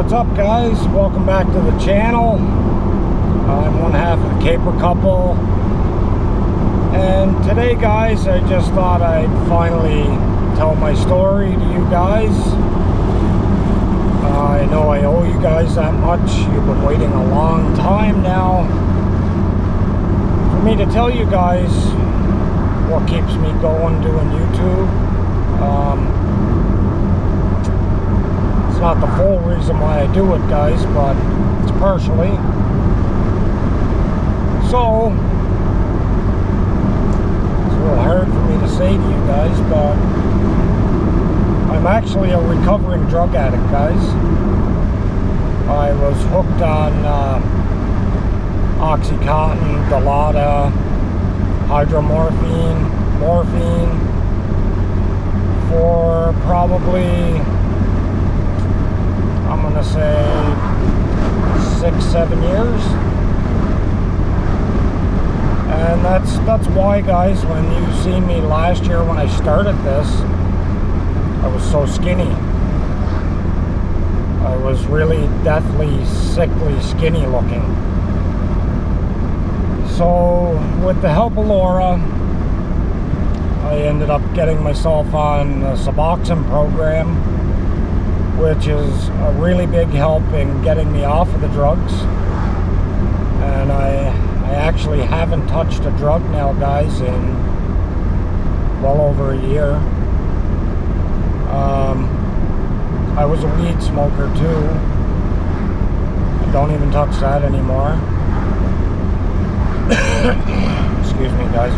What's up, guys? Welcome back to the channel. I'm one half of the Caper couple, and today, guys, I just thought I'd finally tell my story to you guys. I know I owe you guys that much. You've been waiting a long time now for me to tell you guys what keeps me going doing YouTube. It's not the full reason why I do it, guys, but it's partially. So it's a little hard for me to say to you guys, but I'm actually a recovering drug addict, guys. I was hooked on Oxycontin, Dilaudid, hydromorphine, morphine for probably, I'm gonna say 6-7 years. And that's why, guys, when you see me last year when I started this, I was so skinny. I was really deathly, sickly, skinny looking. So with the help of Laura, I ended up getting myself on the Suboxone program, which is a really big help in getting me off of the drugs. And I actually haven't touched a drug now, guys, in well over a year. I was a weed smoker too. I don't even touch that anymore. Excuse me, guys,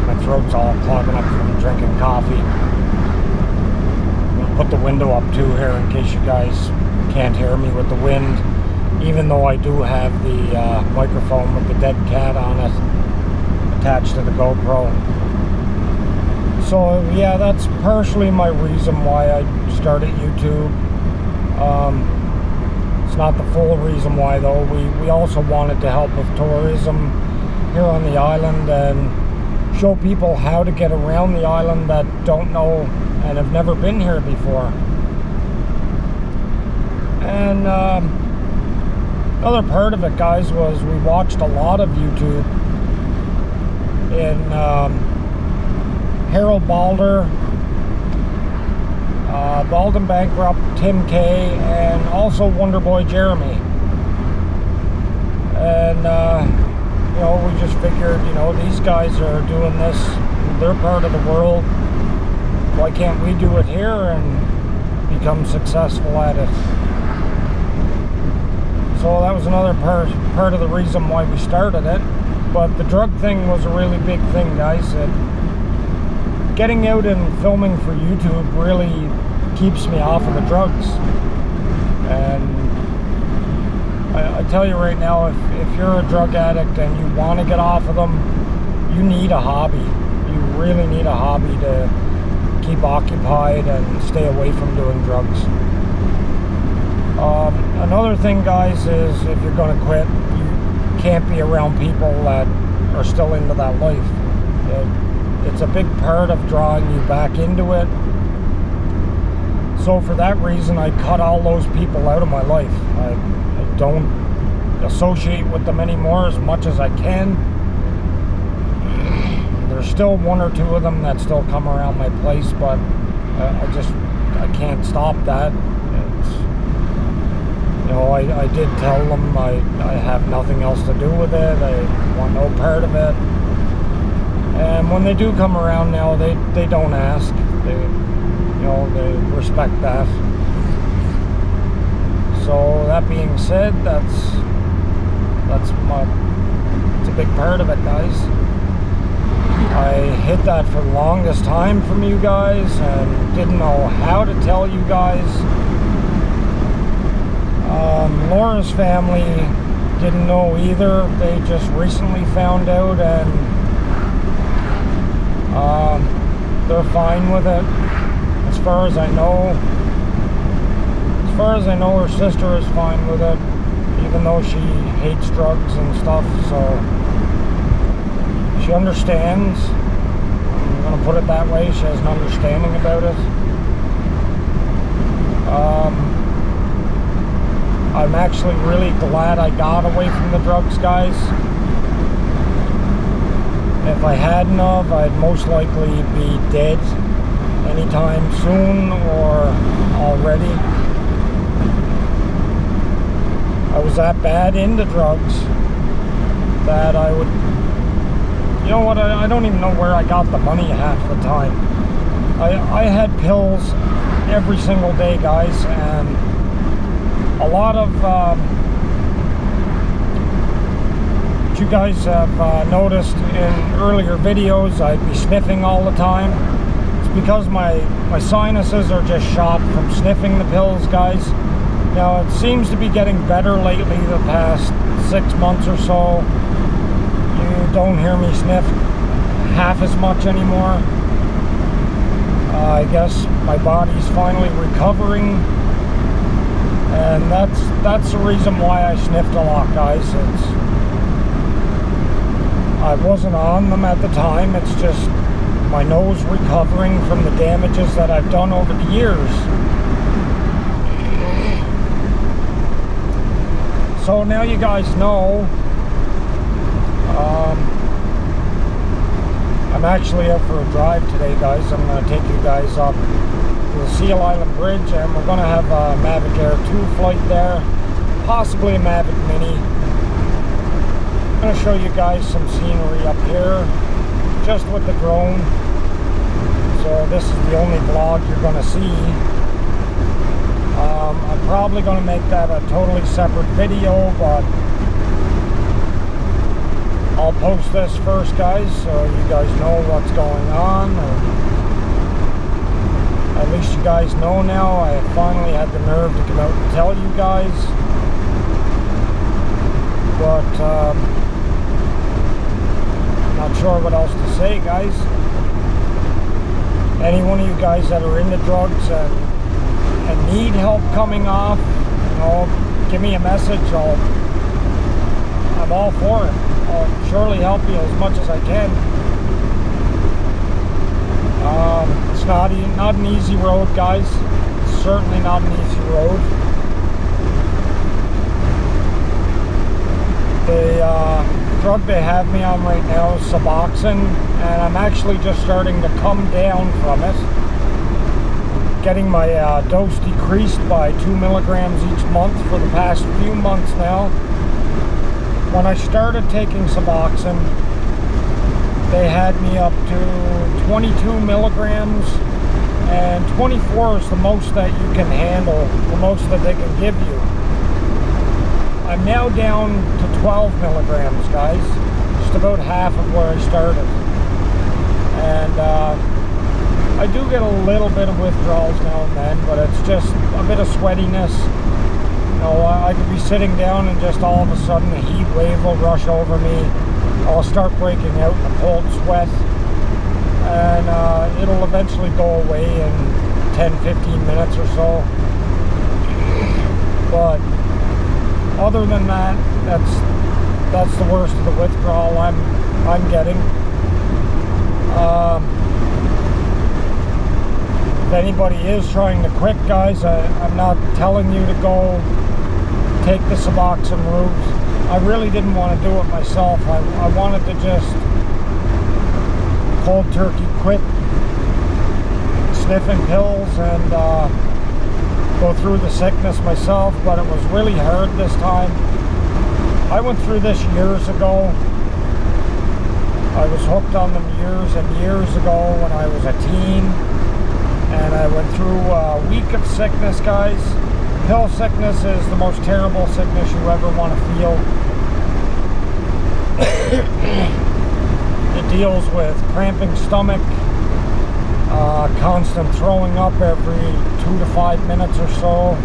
my throat's all clogging up from drinking coffee. Put the window up too here in case you guys can't hear me with the wind, even though I do have the microphone with the dead cat on it attached to the GoPro. So yeah, that's partially my reason why I started YouTube. It's not the full reason why, though. We also wanted to help with tourism here on the island and show people how to get around the island that don't know and have never been here before. And another part of it, guys, was we watched a lot of YouTube in Harold Balder, Baldwin Bankrupt, Tim K, and also Wonderboy Jeremy. And you know, we just figured, you know, these guys are doing this, they're part of the world. Why can't we do it here and become successful at it? So that was another part of the reason why we started it. But the drug thing was a really big thing, guys. Getting out and filming for YouTube really keeps me off of the drugs. And I tell you right now, if you're a drug addict and you want to get off of them, you need a hobby. You really need a hobby to keep occupied and stay away from doing drugs. Another thing, guys, is if you're going to quit, you can't be around people that are still into that life. It's a big part of drawing you back into it. So for that reason, I cut all those people out of my life. I don't associate with them anymore as much as I can. There's still one or two of them that still come around my place, but I can't stop that. You know, I did tell them I have nothing else to do with it. I want no part of it. And when they do come around now, they don't ask. They respect that. So that being said, it's a big part of it, guys. I hid that for the longest time from you guys and didn't know how to tell you guys. Laura's family didn't know either. They just recently found out, and they're fine with it. As far as I know, her sister is fine with it, even though she hates drugs and stuff. So she understands. I'm gonna put it that way. She has an understanding about it. I'm actually really glad I got away from the drugs, guys. If I hadn't of, I'd most likely be dead anytime soon or already. I was that bad into drugs that I would, you know what, I don't even know where I got the money half the time. I had pills every single day, guys, and a lot of you guys have noticed in earlier videos I'd be sniffing all the time. It's because my sinuses are just shot from sniffing the pills, guys. Now it seems to be getting better lately, the past 6 months or so. You don't hear me sniff half as much anymore. I guess my body's finally recovering, and that's the reason why I sniffed a lot, guys. I wasn't on them at the time. It's just my nose recovering from the damages that I've done over the years. So now you guys know, I'm actually out for a drive today, guys. I'm going to take you guys up to the Seal Island Bridge, and we're going to have a Mavic Air 2 flight there, possibly a Mavic Mini. I'm going to show you guys some scenery up here, just with the drone. So this is the only vlog you're going to see. I'm probably going to make that a totally separate video, but I'll post this first, guys, so you guys know what's going on. At least you guys know now. I finally had the nerve to come out and tell you guys. But not sure what else to say, guys. Any one of you guys that are into drugs and need help coming off, you know, give me a message. I'm all for it. I'll surely help you as much as I can. It's not an easy road, guys. It's certainly not an easy road. The drug they have me on right now is Suboxone, and I'm actually just starting to come down from it. Getting my dose decreased by 2 milligrams each month for the past few months now. When I started taking Suboxone, they had me up to 22 milligrams, and 24 is the most that you can handle, the most that they can give you. I'm now down to 12 milligrams, guys, just about half of where I started. And I do get a little bit of withdrawals now and then, but it's just a bit of sweatiness. You know, I could be sitting down and just all of a sudden a heat wave will rush over me. I'll start breaking out in a cold sweat, and it'll eventually go away in 10-15 minutes or so. But other than that, that's the worst of the withdrawal I'm getting. If anybody is trying to quit, guys, I'm not telling you to go take the Suboxone route. I really didn't want to do it myself. I wanted to just cold turkey quit sniffing pills and go through the sickness myself, but it was really hard this time. I went through this years ago. I was hooked on them years and years ago when I was a teen, and I went through a week of sickness, guys. Pill sickness is the most terrible sickness you ever want to feel. It deals with cramping stomach, constant throwing up every 2 to 5 minutes or so,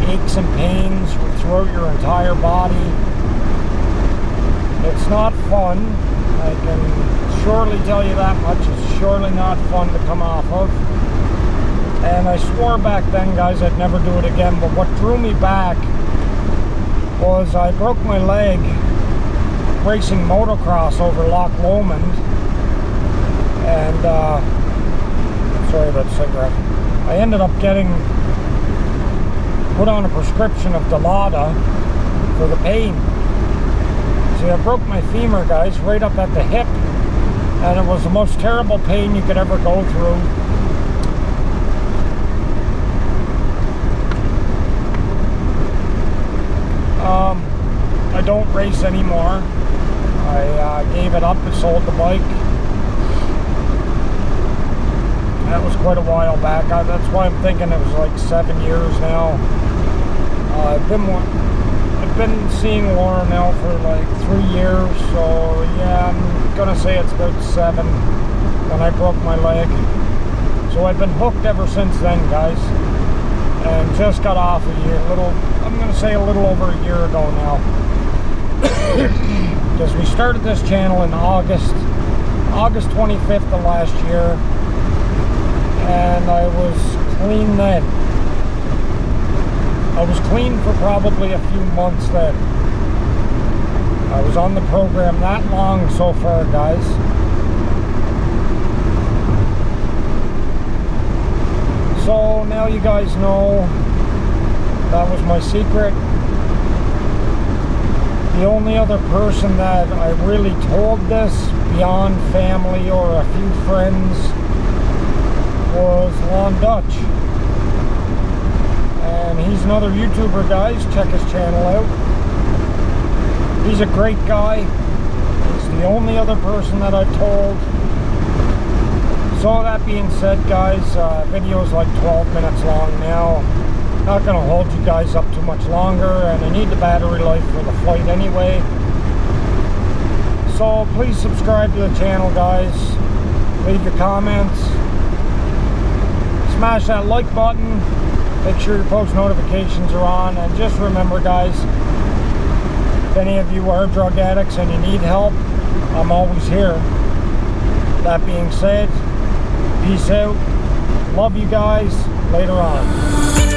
aches and pains throughout your entire body. It's not fun. I can surely tell you that much. It's surely not fun to come off of. And I swore back then, guys, I'd never do it again. But what drew me back was I broke my leg racing motocross over Loch Lomond. And, sorry about the cigarette. I ended up getting put on a prescription of Dilaudid for the pain. See, I broke my femur, guys, right up at the hip, and it was the most terrible pain you could ever go through. I don't race anymore. I gave it up and sold the bike. That was quite a while back. That's why I'm thinking it was like 7 years now. I've been seeing Laura now for like 3 years, so yeah, I'm gonna say it's about 7 when I broke my leg. So I've been hooked ever since then, guys, and just got off I'm gonna say a little over a year ago now. Because we started this channel in August 25th of last year, and I was clean then. I was clean for probably a few months then. I was on the program that long so far, guys. So now you guys know that was my secret. The only other person that I really told this beyond family or a few friends was Lon Dutch. And he's another YouTuber, guys. Check his channel out. He's a great guy. He's the only other person that I've told. So that being said, guys, video's like 12 minutes long now. Not gonna hold you guys up too much longer, and I need the battery life for the flight anyway. So please subscribe to the channel, guys. Leave your comments. Smash that like button. Make sure your post notifications are on, and just remember, guys, if any of you are drug addicts and you need help, I'm always here. That being said, peace out. Love you guys. Later on.